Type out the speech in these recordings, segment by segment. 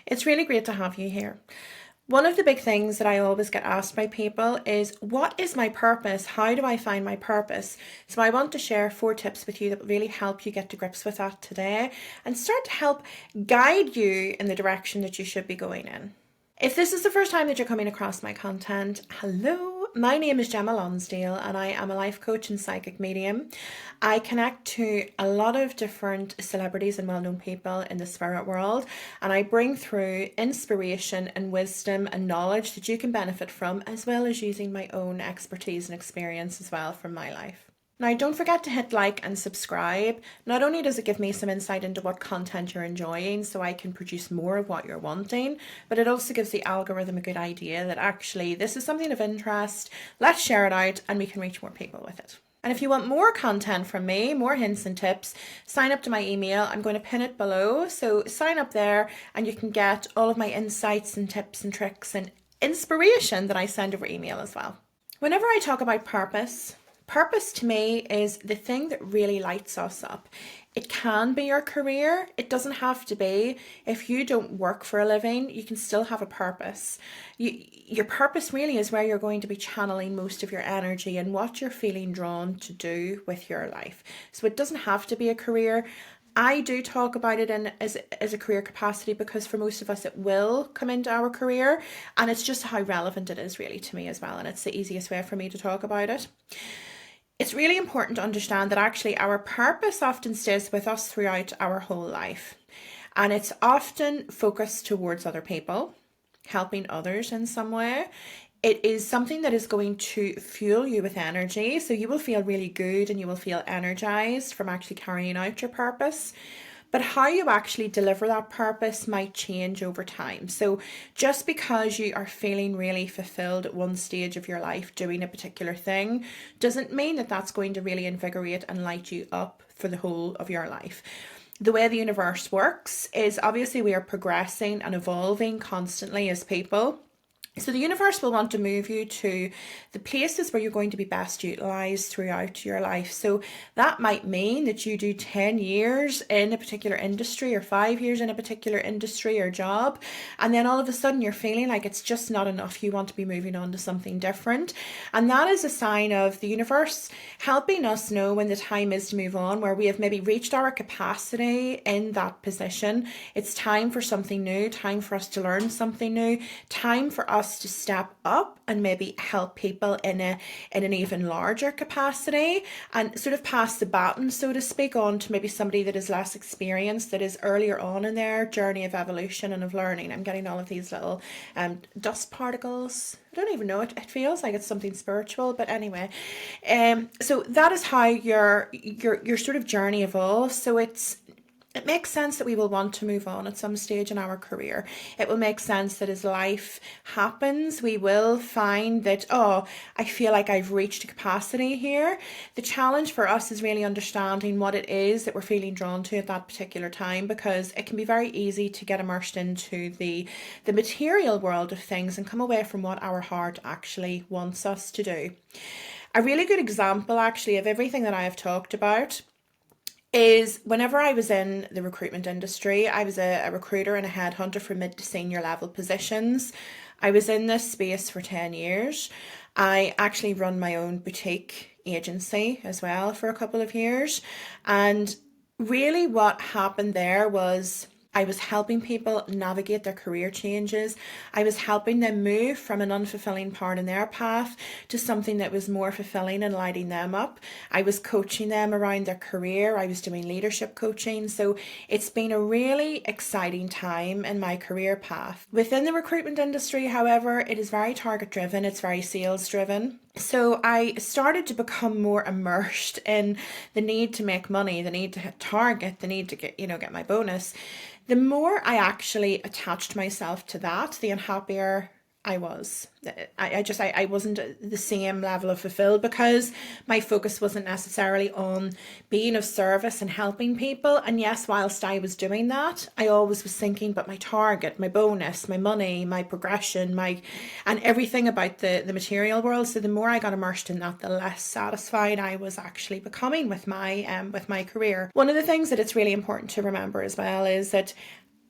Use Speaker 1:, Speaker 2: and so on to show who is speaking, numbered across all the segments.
Speaker 1: It's really great to have you here. One of the big things that I always get asked by people is, what is my purpose? How do I find my purpose? So I want to share 4 tips with you that will really help you get to grips with that today and start to help guide you in the direction that you should be going in. If this is the first time that you're coming across my content, hello, my name is Gemma Lonsdale and I am a life coach and psychic medium. I connect to a lot of different celebrities and well-known people in the spirit world, and I bring through inspiration and wisdom and knowledge that you can benefit from, as well as using my own expertise and experience as well from my life. Now, don't forget to hit like and subscribe. Not only does it give me some insight into what content you're enjoying so I can produce more of what you're wanting, but it also gives the algorithm a good idea that actually this is something of interest. Let's share it out and we can reach more people with it. And if you want more content from me, more hints and tips, sign up to my email. I'm going to pin it below. So sign up there and you can get all of my insights and tips and tricks and inspiration that I send over email as well. Whenever I talk about purpose to me is the thing that really lights us up. It can be your career. It doesn't have to be. If you don't work for a living, you can still have a purpose. Your purpose really is where you're going to be channeling most of your energy and what you're feeling drawn to do with your life. So it doesn't have to be a career. I do talk about it as a career capacity because for most of us it will come into our career, and it's just how relevant it is really to me as well, and it's the easiest way for me to talk about it. It's really important to understand that actually our purpose often stays with us throughout our whole life. And it's often focused towards other people, helping others in some way. It is something that is going to fuel you with energy. So you will feel really good and you will feel energized from actually carrying out your purpose. But how you actually deliver that purpose might change over time. So just because you are feeling really fulfilled at one stage of your life doing a particular thing doesn't mean that that's going to really invigorate and light you up for the whole of your life. The way the universe works is obviously we are progressing and evolving constantly as people. So the universe will want to move you to the places where you're going to be best utilised throughout your life. So that might mean that you do 10 years in a particular industry or 5 years in a particular industry or job. And then all of a sudden you're feeling like it's just not enough. You want to be moving on to something different. And that is a sign of the universe helping us know when the time is to move on, where we have maybe reached our capacity in that position. It's time for something new, time for us to learn something new, time for us to step up and maybe help people in an even larger capacity and sort of pass the baton, so to speak, on to maybe somebody that is less experienced, that is earlier on in their journey of evolution and of learning. I'm getting all of these little dust particles. I don't even know, it feels like it's something spiritual, but anyway. So that is how your sort of journey evolves. So it makes sense that we will want to move on at some stage in our career. It will make sense that as life happens, we will find that, oh, I feel like I've reached a capacity here. The challenge for us is really understanding what it is that we're feeling drawn to at that particular time, because it can be very easy to get immersed into the material world of things and come away from what our heart actually wants us to do. A really good example actually of everything that I have talked about is whenever I was in the recruitment industry. I was a recruiter and a headhunter for mid to senior level positions. I was in this space for 10 years. I actually run my own boutique agency as well for a couple of years. And really what happened there was I was helping people navigate their career changes. I was helping them move from an unfulfilling part in their path to something that was more fulfilling and lighting them up. I was coaching them around their career. I was doing leadership coaching. So it's been a really exciting time in my career path. Within the recruitment industry, however, it is very target driven. It's very sales driven. So I started to become more immersed in the need to make money, the need to hit target, the need to get my bonus. The more I actually attached myself to that, the unhappier I was. I wasn't the same level of fulfilled because my focus wasn't necessarily on being of service and helping people. And yes, whilst I was doing that, I always was thinking, but my target, my bonus, my money, my progression, and everything about the material world. So the more I got immersed in that, the less satisfied I was actually becoming with my career. One of the things that it's really important to remember as well is that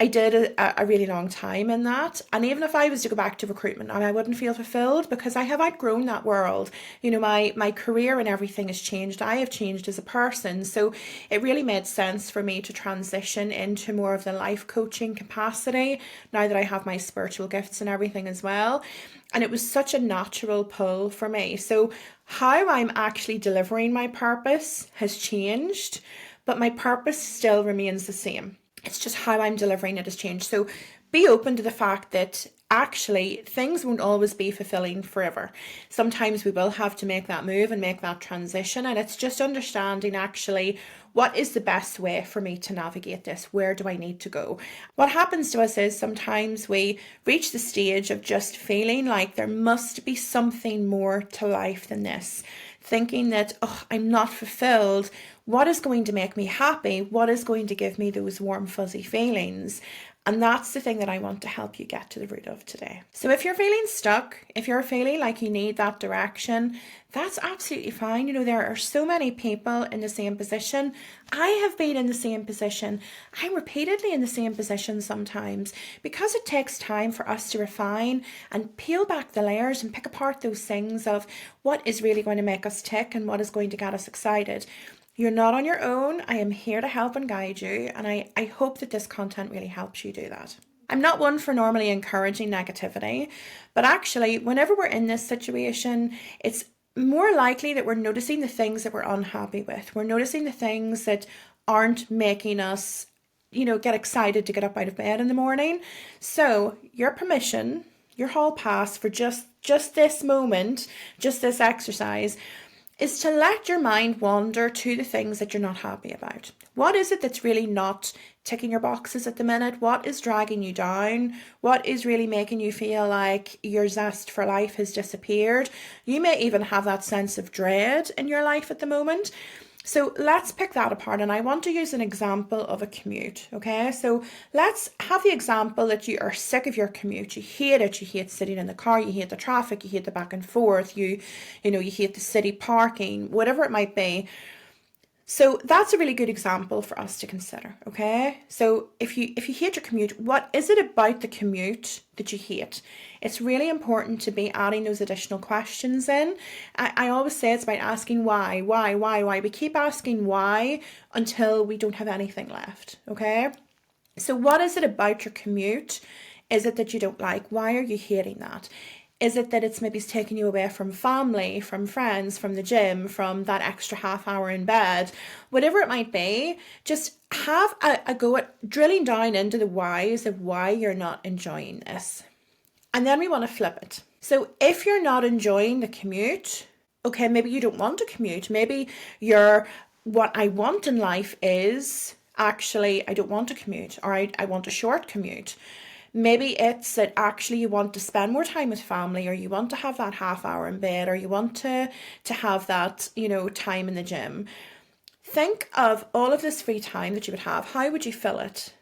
Speaker 1: I did a really long time in that. And even if I was to go back to recruitment, I wouldn't feel fulfilled because I have outgrown that world. You know, my career and everything has changed. I have changed as a person. So it really made sense for me to transition into more of the life coaching capacity now that I have my spiritual gifts and everything as well. And it was such a natural pull for me. So how I'm actually delivering my purpose has changed, but my purpose still remains the same. It's just how I'm delivering it has changed. So be open to the fact that actually things won't always be fulfilling forever. Sometimes we will have to make that move and make that transition. And it's just understanding actually what is the best way for me to navigate this? Where do I need to go? What happens to us is sometimes we reach the stage of just feeling like there must be something more to life than this. Thinking that, oh, I'm not fulfilled. What is going to make me happy? What is going to give me those warm, fuzzy feelings? And that's the thing that I want to help you get to the root of today. So if you're feeling stuck, if you're feeling like you need that direction, that's absolutely fine. You know, there are so many people in the same position. I have been in the same position. I'm repeatedly in the same position sometimes because it takes time for us to refine and peel back the layers and pick apart those things of what is really going to make us tick and what is going to get us excited. You're not on your own. I am here to help and guide you, and I hope that this content really helps you do that. I'm not one for normally encouraging negativity, but actually, whenever we're in this situation, it's more likely that we're noticing the things that we're unhappy with. We're noticing the things that aren't making us, get excited to get up out of bed in the morning. So your permission, your hall pass for just this moment, just this exercise, is to let your mind wander to the things that you're not happy about. What is it that's really not ticking your boxes at the minute? What is dragging you down? What is really making you feel like your zest for life has disappeared? You may even have that sense of dread in your life at the moment. So let's pick that apart, and I want to use an example of a commute, okay? So let's have the example that you are sick of your commute. You hate it. You hate sitting in the car. You hate the traffic. You hate the back and forth. You hate the city parking, whatever it might be. So that's a really good example for us to consider, okay? So if you hate your commute, what is it about the commute that you hate? It's really important to be adding those additional questions in. I always say it's about asking why. We keep asking why until we don't have anything left, okay? So what is it about your commute? Is it that you don't like? Why are you hating that? Is it that it's maybe taking you away from family, from friends, from the gym, from that extra half hour in bed? Whatever it might be, just have a go at drilling down into the whys of why you're not enjoying this. And then we want to flip it. So if you're not enjoying the commute, okay, maybe you don't want to commute. Maybe what I want in life is actually I don't want to commute, or I want a short commute. Maybe it's that actually you want to spend more time with family, or you want to have that half hour in bed, or you want to have that, time in the gym. Think of all of this free time that you would have. How would you fill it?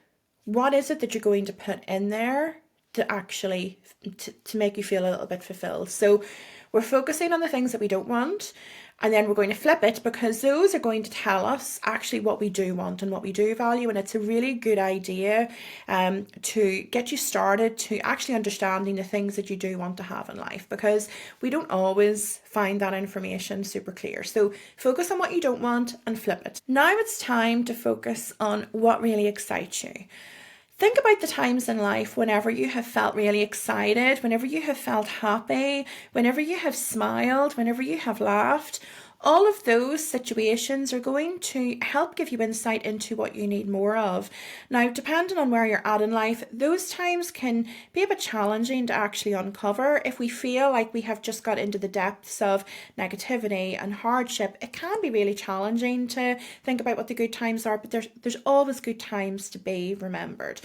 Speaker 1: What is it that you're going to put in there to actually to make you feel a little bit fulfilled? So we're focusing on the things that we don't want, and then we're going to flip it because those are going to tell us actually what we do want and what we do value. And it's a really good idea to get you started to actually understanding the things that you do want to have in life, because we don't always find that information super clear. So focus on what you don't want and flip it. Now it's time to focus on what really excites you. Think about the times in life whenever you have felt really excited, whenever you have felt happy, whenever you have smiled, whenever you have laughed. All of those situations are going to help give you insight into what you need more of. Now, depending on where you're at in life, those times can be a bit challenging to actually uncover. If we feel like we have just got into the depths of negativity and hardship, it can be really challenging to think about what the good times are, but there's always good times to be remembered.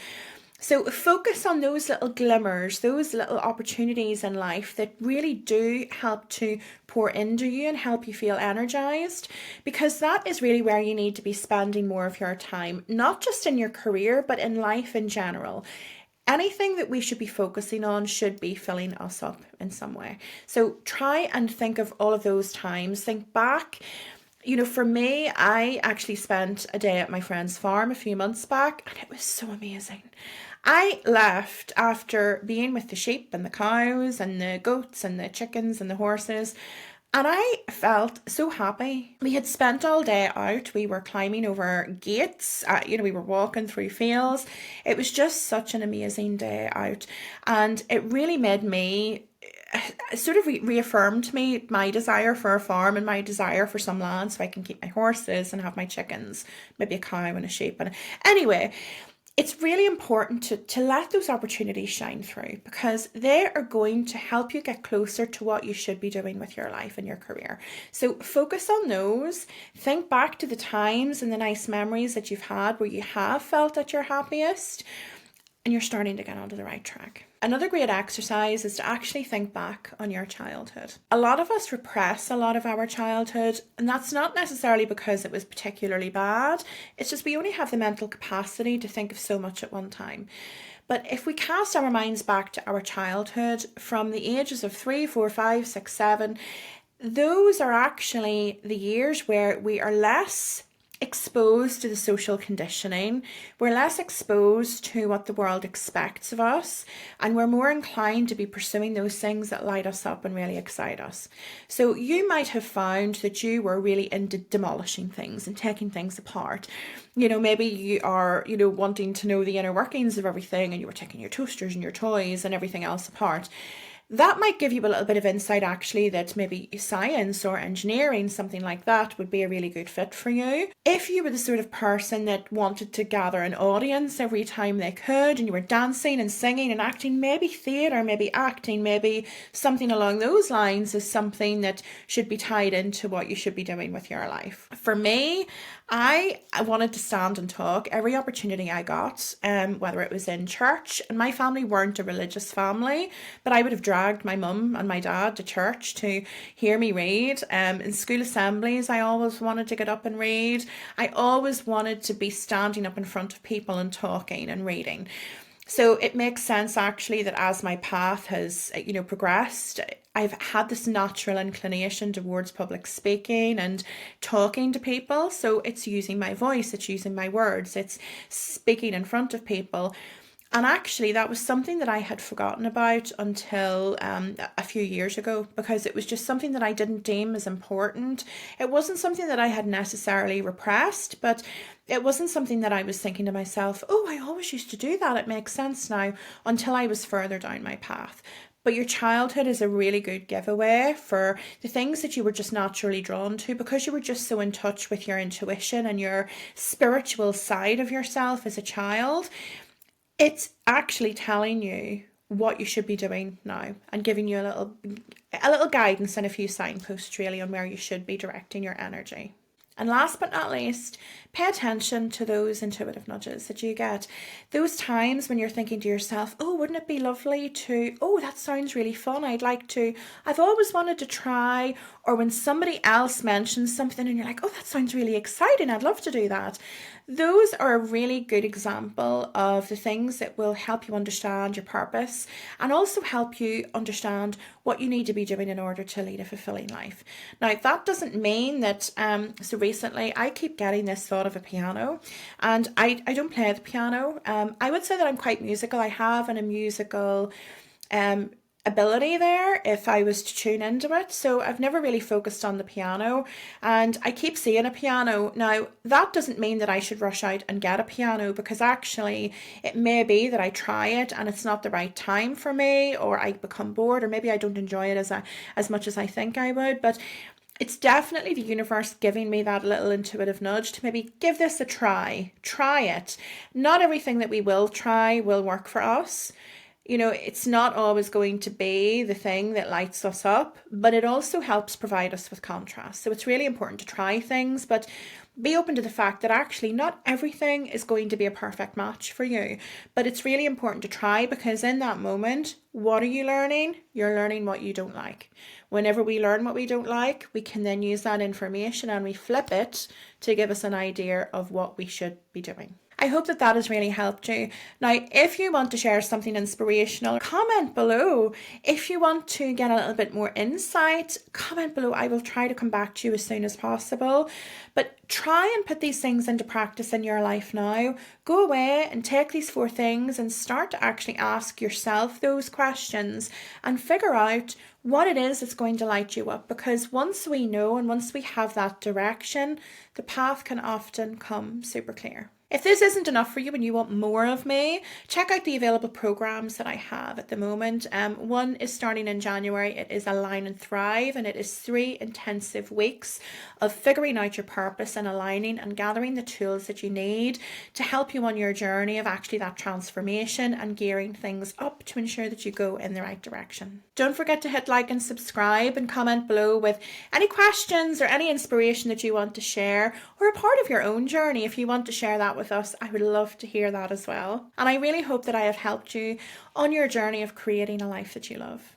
Speaker 1: So focus on those little glimmers, those little opportunities in life that really do help to pour into you and help you feel energized, because that is really where you need to be spending more of your time, not just in your career, but in life in general. Anything that we should be focusing on should be filling us up in some way. So try and think of all of those times. Think back. For me, I actually spent a day at my friend's farm a few months back, and it was so amazing. I left after being with the sheep and the cows and the goats and the chickens and the horses, and I felt so happy. We had spent all day out. We were climbing over gates. We were walking through fields. It was just such an amazing day out. And it really made me, sort of reaffirmed me my desire for a farm and my desire for some land so I can keep my horses and have my chickens, maybe a cow and a sheep. And anyway, it's really important to let those opportunities shine through, because they are going to help you get closer to what you should be doing with your life and your career. So focus on those. Think back to the times and the nice memories that you've had where you have felt at your happiest, and you're starting to get onto the right track. Another great exercise is to actually think back on your childhood. A lot of us repress a lot of our childhood, and that's not necessarily because it was particularly bad. It's just we only have the mental capacity to think of so much at one time. But if we cast our minds back to our childhood from the ages of 3, 4, 5, 6, 7, those are actually the years where we are less exposed to the social conditioning, we're less exposed to what the world expects of us, and we're more inclined to be pursuing those things that light us up and really excite us. So you might have found that you were really into demolishing things and taking things apart. Maybe you are, wanting to know the inner workings of everything, and you were taking your toasters and your toys and everything else apart. That might give you a little bit of insight, actually, that maybe science or engineering, something like that, would be a really good fit for you. If you were the sort of person that wanted to gather an audience every time they could, and you were dancing and singing and acting, maybe theatre, maybe acting, maybe something along those lines is something that should be tied into what you should be doing with your life. For me, I wanted to stand and talk every opportunity I got, whether it was in church, and my family weren't a religious family, but I would have dragged my mum and my dad to church to hear me read. In school assemblies, I always wanted to get up and read. I always wanted to be standing up in front of people and talking and reading. So it makes sense, actually, that as my path has, progressed, I've had this natural inclination towards public speaking and talking to people. So it's using my voice, it's using my words, it's speaking in front of people. And actually, that was something that I had forgotten about until a few years ago, because it was just something that I didn't deem as important. It wasn't something that I had necessarily repressed, but it wasn't something that I was thinking to myself, oh, I always used to do that, it makes sense now, until I was further down my path. But your childhood is a really good giveaway for the things that you were just naturally drawn to, because you were just so in touch with your intuition and your spiritual side of yourself as a child. It's actually telling you what you should be doing now and giving you a little guidance and a few signposts, really, on where you should be directing your energy. And last but not least, pay attention to those intuitive nudges that you get. Those times when you're thinking to yourself, oh, wouldn't it be lovely to, oh, that sounds really fun, I've always wanted to try. Or when somebody else mentions something and you're like, oh, that sounds really exciting, I'd love to do that. Those are a really good example of the things that will help you understand your purpose and also help you understand what you need to be doing in order to lead a fulfilling life. Now, that doesn't mean that, so recently I keep getting this thought of a piano, and I don't play the piano. I would say that I'm quite musical. I have a musical ability there if I was to tune into it. So I've never really focused on the piano, and I keep seeing a piano. Now, that doesn't mean that I should rush out and get a piano, because actually it may be that I try it and it's not the right time for me, or I become bored, or maybe I don't enjoy it as much as I think I would. But it's definitely the universe giving me that little intuitive nudge to maybe give this a try. Try it. Not everything that we will try will work for us. It's not always going to be the thing that lights us up, but it also helps provide us with contrast. So it's really important to try things, but be open to the fact that actually not everything is going to be a perfect match for you. But it's really important to try, because in that moment, what are you learning? You're learning what you don't like. Whenever we learn what we don't like, we can then use that information and we flip it to give us an idea of what we should be doing. I hope that that has really helped you. Now, if you want to share something inspirational, comment below. If you want to get a little bit more insight, comment below. I will try to come back to you as soon as possible. But try and put these things into practice in your life now. Go away and take these 4 things and start to actually ask yourself those questions and figure out what it is that's going to light you up. Because once we know and once we have that direction, the path can often come super clear. If this isn't enough for you and you want more of me, check out the available programs that I have at the moment. One is starting in January. It is Align and Thrive, and it is 3 intensive weeks of figuring out your purpose and aligning and gathering the tools that you need to help you on your journey of actually that transformation and gearing things up to ensure that you go in the right direction. Don't forget to hit like and subscribe and comment below with any questions or any inspiration that you want to share, or a part of your own journey if you want to share that with us. I would love to hear that as well. And I really hope that I have helped you on your journey of creating a life that you love.